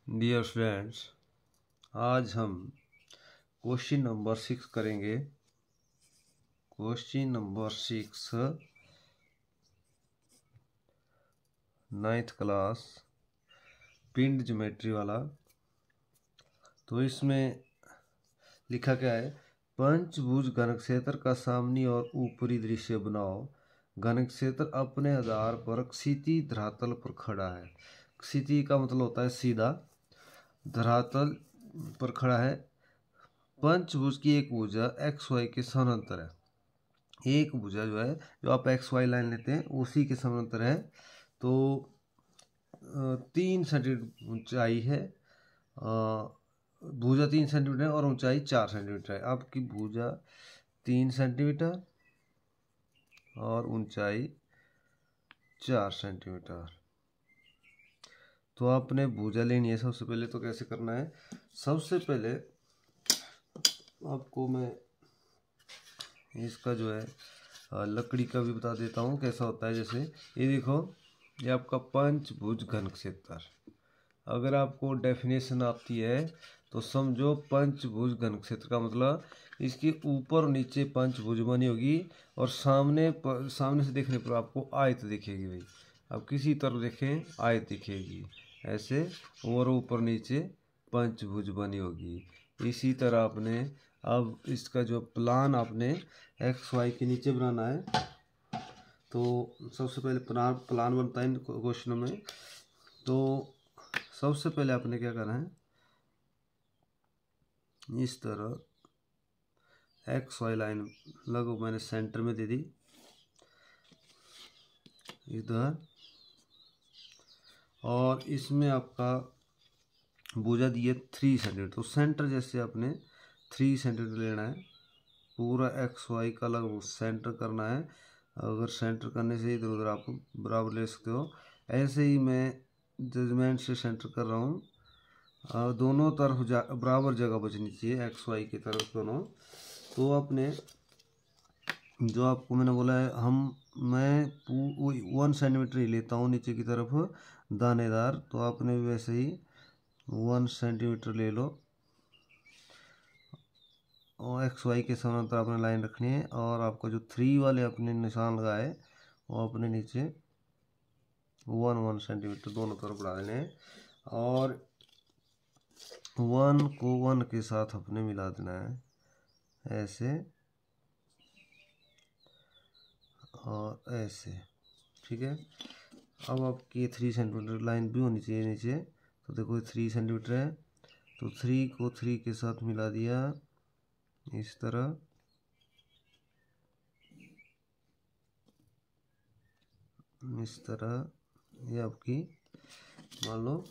Dear students, आज हम question number 6 करेंगे। क्वेश्चन नंबर 6 9th क्लास पिंड ज्योमेट्री वाला। तो इसमें लिखा क्या है, पंचभुज घनक्षेत्र का सामने और ऊपरी दृश्य बनाओ। घनक्षेत्र अपने आधार पर क्षैतिज धरातल पर खड़ा है। क्षैतिज का मतलब होता है सीधा, धरातल पर खड़ा है। पंचभुज की एक भुजा एक्स वाई के समानांतर है। एक भुजा जो है, जो आप एक्स वाई लाइन लेते हैं उसी के समानांतर है। तो 3 सेंटीमीटर ऊंचाई है, भुजा 3 सेंटीमीटर है और ऊंचाई 4 सेंटीमीटर है। आपकी भुजा 3 सेंटीमीटर और ऊंचाई 4 सेंटीमीटर। तो आपने भुजा लेनी है। सबसे पहले तो कैसे करना है, सबसे पहले आपको मैं इसका जो है लकड़ी का भी बता देता हूँ कैसा होता है। जैसे ये देखो, ये आपका पंचभुज घनक्षेत्र। अगर आपको डेफिनेशन आती है तो समझो पंचभुज घनक्षेत्र का मतलब इसके ऊपर और नीचे पंचभुज बनी होगी और सामने से देखने पर आपको आयत दिखेगी। भाई अब किसी तरफ देखें आयत दिखेगी ऐसे, और ऊपर नीचे पंचभुज बनी होगी। इसी तरह आपने अब इसका जो प्लान आपने एक्स वाई के नीचे बनाना है। तो सबसे पहले प्लान बनता है इन क्वेश्चनों में। तो सबसे पहले आपने क्या करना है, इस तरह एक्स वाई लाइन लगभग मैंने सेंटर में दे दी इधर, और इसमें आपका भुजा दी है 3 सेंटीमीटर। तो सेंटर जैसे आपने 3 सेंटीमीटर लेना है, पूरा एक्स वाई का लगभग सेंटर करना है। अगर सेंटर करने से इधर उधर आप बराबर ले सकते हो। ऐसे ही मैं जजमेंट से सेंटर कर रहा हूँ। दोनों तरफ बराबर जगह बचनी चाहिए एक्स वाई की तरफ दोनों। तो आपने जो आपको मैंने बोला है, मैं 1 सेंटीमीटर ही लेता हूँ नीचे की तरफ दानेदार। तो आपने भी वैसे ही 1 सेंटीमीटर ले लो और एक्स वाई के समानांतर आपने लाइन रखनी है। और आपका जो 3 वाले अपने निशान लगाए वो अपने नीचे 1 सेंटीमीटर दोनों तरफ बढ़ा देने हैं। और 1 को 1 के साथ अपने मिला देना है ऐसे और ऐसे, ठीक है। अब आपकी 3 सेंटीमीटर लाइन भी होनी चाहिए नीचे। तो देखो 3 सेंटीमीटर है, तो 3 को 3 के साथ मिला दिया इस तरह, इस तरह। ये आपकी मान लो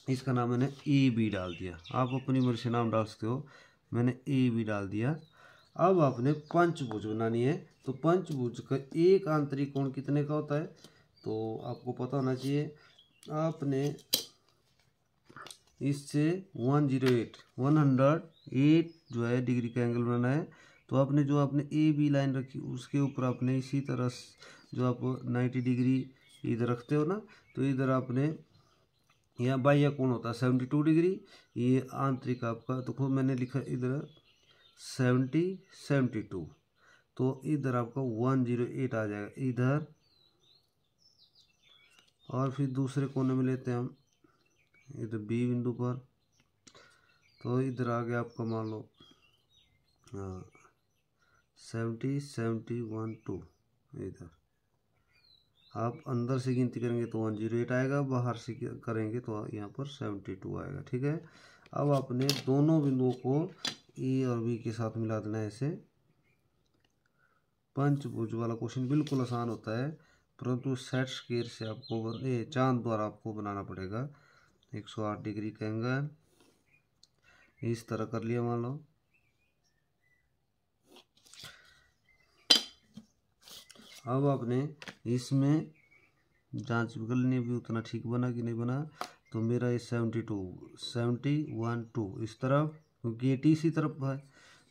इसका नाम मैंने ए बी डाल दिया। आप अपनी मर्जी से नाम डाल सकते हो, मैंने ए बी डाल दिया। अब आपने पंचभुज बनानी है। तो पंचभुज का एक आंतरिक कोण कितने का होता है, तो आपको पता होना चाहिए। आपने इससे 108 जो है डिग्री का एंगल बनाना है। तो आपने जो आपने ए बी लाइन रखी उसके ऊपर आपने इसी तरह जो आप 90 डिग्री इधर रखते हो ना, तो इधर आपने यहाँ बाह्य कोण होता है 72 डिग्री। ये आंतरिक आपका, तो खूब मैंने लिखा इधर 72। तो इधर आपका 108 आ जाएगा इधर। और फिर दूसरे कोने में लेते हैं हम इधर बी बिंदु पर। तो इधर आ गया आपका मान लो 71 2। इधर आप अंदर से गिनती करेंगे तो 108 आएगा, बाहर से करेंगे तो यहाँ पर 72 आएगा, ठीक है। अब आपने दोनों बिंदुओं को ए और बी के साथ मिला देना है ऐसे। पंचभुज वाला क्वेश्चन बिल्कुल आसान होता है, परंतु सेट स्क्वायर से आपको चांद द्वारा आपको बनाना पड़ेगा। 108 डिग्री का एंगल इस तरह कर लिया मान लो। अब आपने इसमें जांच कर लेनी भी उतना ठीक बना कि नहीं बना। तो मेरा ये 71 2 इस तरफ, क्योंकि ये इसी तरफ है।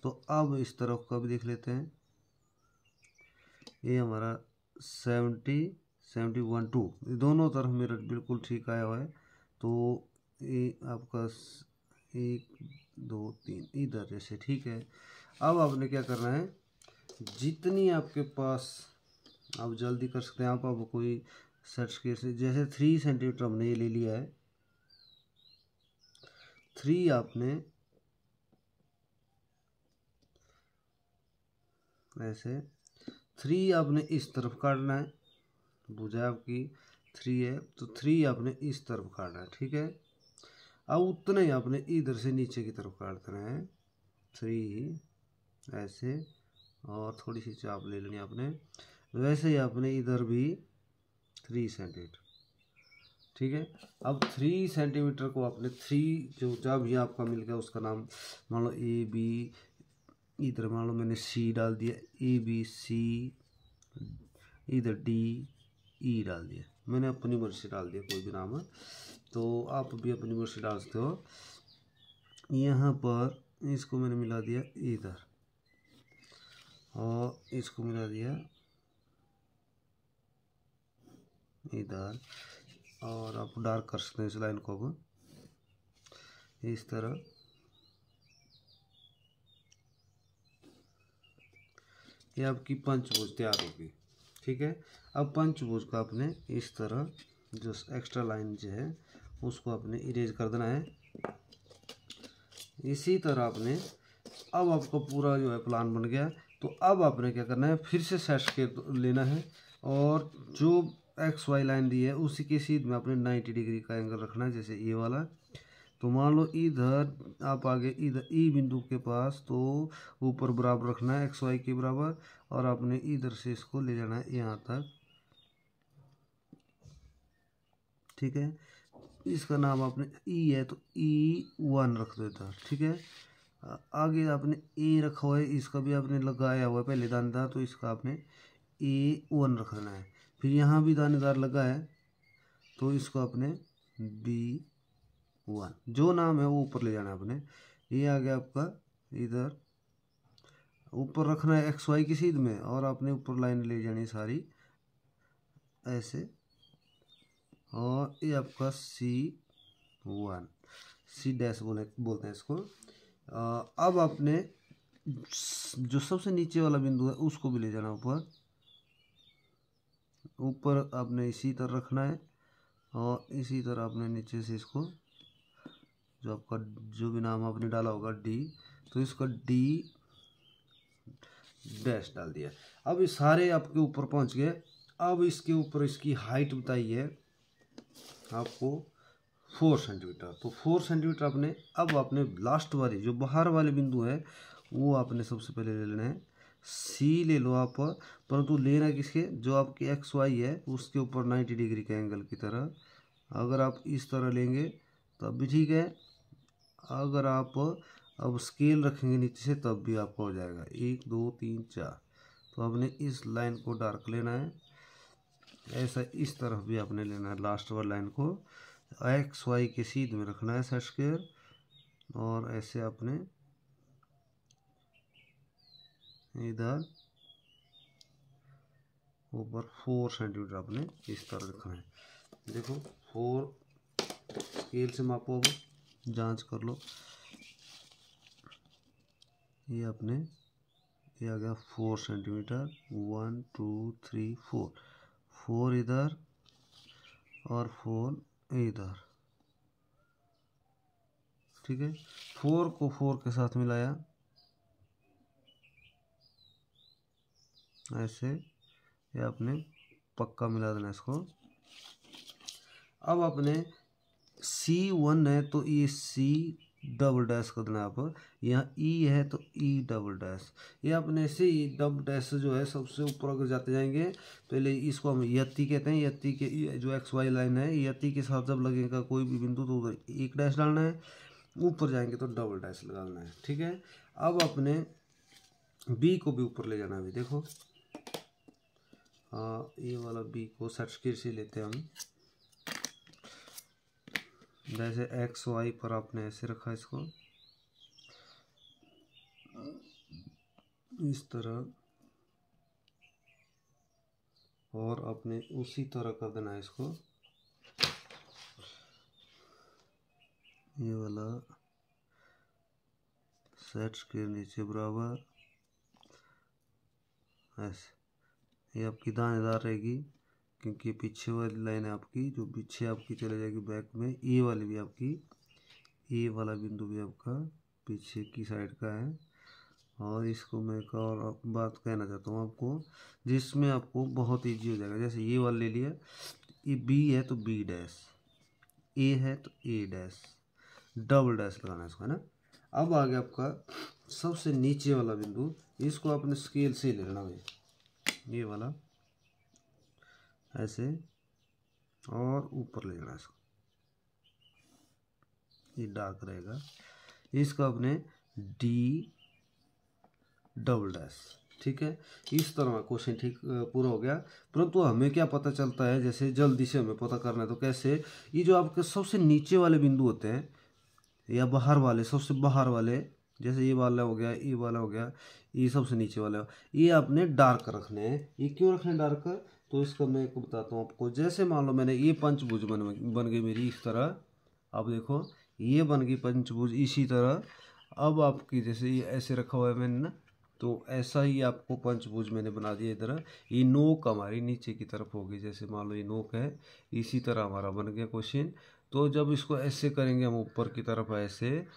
तो अब इस तरफ का भी देख लेते हैं। ये हमारा 71 2 दोनों तरफ मेरा बिल्कुल ठीक आया हुआ है। तो आपका 1 2 3 इधर जैसे, ठीक है। अब आपने क्या करना है, जितनी आपके पास, आप जल्दी कर सकते हैं आप, अब कोई सर्च के से, जैसे 3 सेंटीमीटर हमने ये ले लिया है, 3 आपने ऐसे 3 आपने इस तरफ काटना है, भुजा आपकी 3 है तो 3 आपने इस तरफ काटना है, ठीक है। अब उतना ही आपने इधर से नीचे की तरफ काट देना है 3 ऐसे, और थोड़ी सी चाप ले लेनी आपने, वैसे ही आपने इधर भी 3 सेंटीमीटर, ठीक है। अब 3 सेंटीमीटर को आपने 3 जो जब ये आपका मिल गया उसका नाम मान लो ए बी, इधर मान लो मैंने सी डाल दिया, ए बी सी, इधर डी ई डाल दिया, मैंने अपनी मर्जी से डाल दिया कोई भी नाम है, तो आप भी अपनी मर्जी से डाल सकते हो। यहाँ पर इसको मैंने मिला दिया इधर, और इसको मिला दिया इधर, और आप डार्क कर सकते हैं इस लाइन को अब इस तरह। ये आपकी पंचभुज तैयार होगी, ठीक है। अब पंचभुज को आपने इस तरह जो एक्स्ट्रा लाइन जो है उसको आपने इरेज कर देना है। इसी तरह आपने, अब आपका पूरा जो है प्लान बन गया, तो अब आपने क्या करना है, फिर से सेट स्केल लेना है, और जो एक्स वाई लाइन दी है उसी के सीध में आपने 90 डिग्री का एंगल रखना है, जैसे ये वाला। तो मान लो इधर आप आगे इधर ई बिंदु के पास, तो ऊपर बराबर रखना है एक्स वाई के बराबर, और आपने इधर से इसको ले जाना है यहाँ तक, ठीक है। इसका नाम आपने ई है तो E1 रख दो इधर, ठीक है। आगे आपने ए रखा हुआ है, इसका भी आपने लगाया हुआ है पहले दानेदार, तो इसका आपने A1 रखना है। फिर यहाँ भी दानेदार लगा है तो इसको आपने B1, जो नाम है वो ऊपर ले जाना है आपने। ये आ गया आपका, इधर ऊपर रखना है एक्स वाई की सीध में, और आपने ऊपर लाइन ले जानी सारी ऐसे, और ये आपका C1, सी डैश बोलते हैं इसको। अब आपने जो सबसे नीचे वाला बिंदु है उसको भी ले जाना ऊपर, ऊपर आपने इसी तरह रखना है, और इसी तरह आपने नीचे से इसको, जो आपका जो भी नाम आपने डाला होगा डी, तो इसका डी डैश डाल दिया। अब ये सारे आपके ऊपर पहुंच गए। अब इसके ऊपर इसकी हाइट बताइए आपको 4 सेंटीमीटर, तो 4 सेंटीमीटर आपने, अब आपने लास्ट वाली जो बाहर वाले बिंदु है वो आपने सबसे पहले ले लेना है, सी ले लो आप, परंतु लेना किसके, जो आपकी एक्स वाई है उसके ऊपर 90 डिग्री के एंगल की तरह। अगर आप इस तरह लेंगे तब भी ठीक है, अगर आप अब स्केल रखेंगे नीचे से तब भी आपका हो जाएगा 1 2 3 4। तो आपने इस लाइन को डार्क लेना है, ऐसा इस तरफ भी आपने लेना है, लास्ट वाली लाइन को एक्स वाई के सीध में रखना है सेट स्क्वायर, और ऐसे आपने इधर ऊपर 4 सेंटीमीटर आपने इस तरह रखना है। देखो 4 स्केल से मापो, अब जांच कर लो, ये आपने, ये आ गया 4 सेंटीमीटर, 1 2 3 4, 4 इधर और 4 इधर, ठीक है। 4 को 4 के साथ मिलाया ऐसे, ये आपने पक्का मिला देना इसको। अब आपने C1 है तो ये C डबल डैश कर देना, आप यहाँ E है तो E डबल डैश, ये अपने ऐसे ही डबल डैश जो है सबसे ऊपर अगर जाते जाएंगे, पहले इसको हम यति कहते हैं, यति के जो एक्स वाई लाइन है यति के साथ जब लगेगा कोई भी बिंदु तो उधर एक डैश डालना है, ऊपर जाएंगे तो डबल डैश लगाना है, ठीक है। अब अपने B को भी ऊपर ले जाना है, देखो ये वाला B को सेट स्क्वायर से लेते हैं हम, जैसे एक्स वाई पर आपने ऐसे रखा इसको इस तरह, और आपने उसी तरह कर देना है इसको, ये वाला सेट स्क्वायर नीचे बराबर ऐसे, ये आपकी दानेदार रहेगी क्योंकि पीछे वाली लाइन है आपकी, जो पीछे आपकी चले जाएगी बैक में। ये वाली भी आपकी, ये वाला बिंदु भी आपका पीछे की साइड का है। और इसको मैं एक और बात कहना चाहता हूँ आपको, जिसमें आपको बहुत इजी हो जाएगा। जैसे ये वाला ले लिया, ये बी है तो बी डैश, ए है तो ए डैश, डबल डैश लगाना है इसको, है ना। अब आ गया आपका सबसे नीचे वाला बिंदु, इसको आपने स्केल से ले लेना भाई, ये वाला ऐसे और ऊपर ले जाना इसको, ये डार्क रहेगा। इसको अपने डी डबल डैश, ठीक है। इस तरह क्वेश्चन ठीक पूरा हो गया। परंतु हमें क्या पता चलता है, जैसे जल्दी से हमें पता करना है तो कैसे, ये जो आपके सबसे नीचे वाले बिंदु होते हैं या बाहर वाले, सबसे बाहर वाले, जैसे ये वाला हो गया, ये वाला हो गया, ये सबसे नीचे वाला, ये आपने डार्क रखने हैं। ये क्यों रखने हैं डार्क, तो इसका मैं एक बताता हूँ आपको। जैसे मान लो मैंने ये पंचभुज बन गई मेरी इस तरह, अब देखो ये बन गई पंचभुज इसी तरह। अब आपकी जैसे ये ऐसे रखा हुआ है मैंने ना, तो ऐसा ही आपको पंचभुज मैंने बना दिया इधर। ये नोक हमारी नीचे की तरफ होगी, जैसे मान लो ये नोक है, इसी तरह हमारा बन गया क्वेश्चन। तो जब इसको ऐसे करेंगे हम ऊपर की तरफ ऐसे,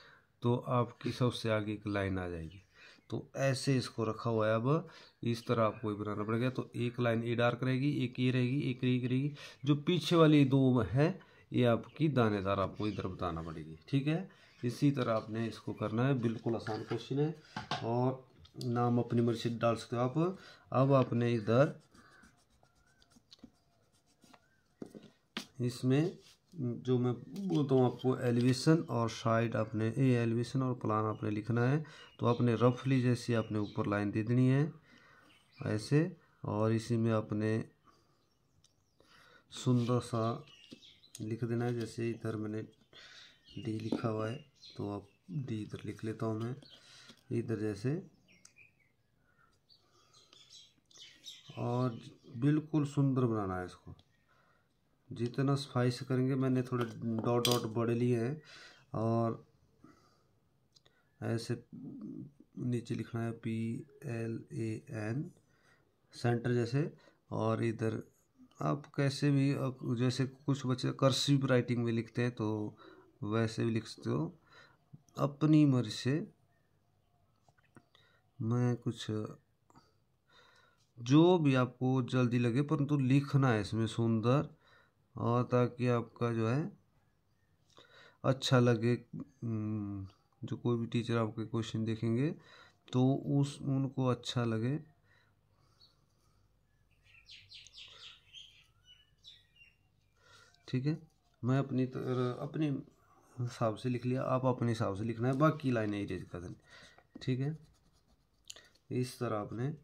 तो आपकी सबसे आगे एक लाइन आ जाएगी। तो ऐसे इसको रखा हुआ है, अब इस तरह आपको बनाना पड़ेगा। तो एक लाइन ये डार्क रहेगी, एक ये रहेगी, एक ये रहेगी। जो पीछे वाली दो है ये आपकी दानेदार आपको इधर बताना पड़ेगी, ठीक है। इसी तरह आपने इसको करना है, बिल्कुल आसान क्वेश्चन है और नाम अपनी मर्जी से डाल सकते हो आप। अब आपने इधर इसमें जो मैं बोलता हूँ आपको एलिवेशन और साइड, आपने ये एलिवेशन और प्लान आपने लिखना है। तो आपने रफली जैसी आपने ऊपर लाइन दे देनी है ऐसे, और इसी में आपने सुंदर सा लिख देना है। जैसे इधर मैंने डी लिखा हुआ है, तो आप डी इधर लिख लेता हूँ मैं इधर जैसे, और बिल्कुल सुंदर बनाना है इसको। जितना सफाई से करेंगे, मैंने थोड़े डॉट डॉट बड़े लिए हैं, और ऐसे नीचे लिखना है PLAN सेंटर जैसे। और इधर आप कैसे भी, जैसे कुछ बच्चे कर्सिव राइटिंग में लिखते हैं तो वैसे भी लिख सकते हो अपनी मर्जी से। मैं कुछ जो भी आपको जल्दी लगे, परंतु लिखना है इसमें सुंदर, और ताकि आपका जो है अच्छा लगे। जो कोई भी टीचर आपके क्वेश्चन देखेंगे तो उनको अच्छा लगे। ठीक है, मैं अपनी हिसाब से लिख लिया, आप अपने हिसाब से लिखना है, बाकी लाइनें इरेज कर देनी, ठीक है। इस तरह आपने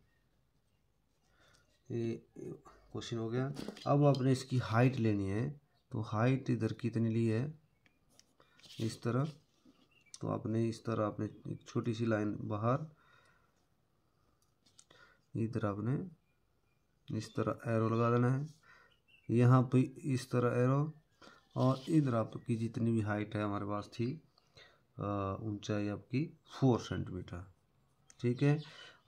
ये क्वेश्चन हो गया। अब आपने इसकी हाइट लेनी है, तो हाइट इधर कितनी ली है, इस तरह। तो आपने इस तरह आपने एक छोटी सी लाइन बाहर, इधर आपने इस तरह एरो लगा देना है, यहाँ पे इस तरह एरो, और इधर आपकी जितनी भी हाइट है हमारे पास थी, ऊंचाई आपकी 4 सेंटीमीटर, ठीक है।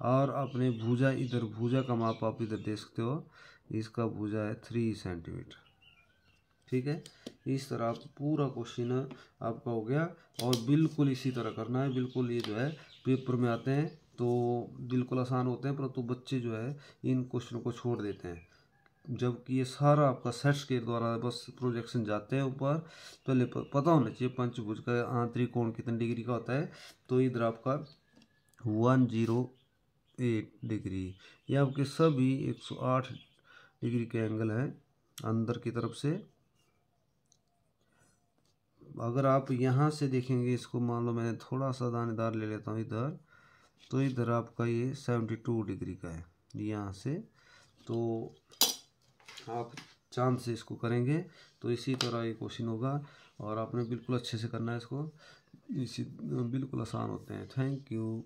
और अपने भुजा, इधर भुजा का माप आप इधर देख सकते हो, इसका भुजा है 3 सेंटीमीटर, ठीक है। इस तरह आप पूरा क्वेश्चन आपका हो गया, और बिल्कुल इसी तरह करना है। बिल्कुल ये जो है पेपर में आते हैं तो बिल्कुल आसान होते हैं, परंतु बच्चे जो है इन क्वेश्चन को छोड़ देते हैं, जबकि ये सारा आपका सेट्स के द्वारा बस प्रोजेक्शन जाते हैं ऊपर। पहले पता होना चाहिए पंचभुज का आंतरिक कोण कितने डिग्री का होता है। तो इधर आपका 108 डिग्री, ये आपके सभी 108 डिग्री के एंगल हैं अंदर की तरफ से। अगर आप यहाँ से देखेंगे इसको, मान लो मैंने थोड़ा सा दानेदार ले लेता हूँ इधर, तो इधर आपका ये 72 डिग्री का है यहाँ से। तो आप चांद से इसको करेंगे तो इसी तरह ये क्वेश्चन होगा, और आपने बिल्कुल अच्छे से करना है इसको, इसी बिल्कुल आसान होते हैं। Thank you.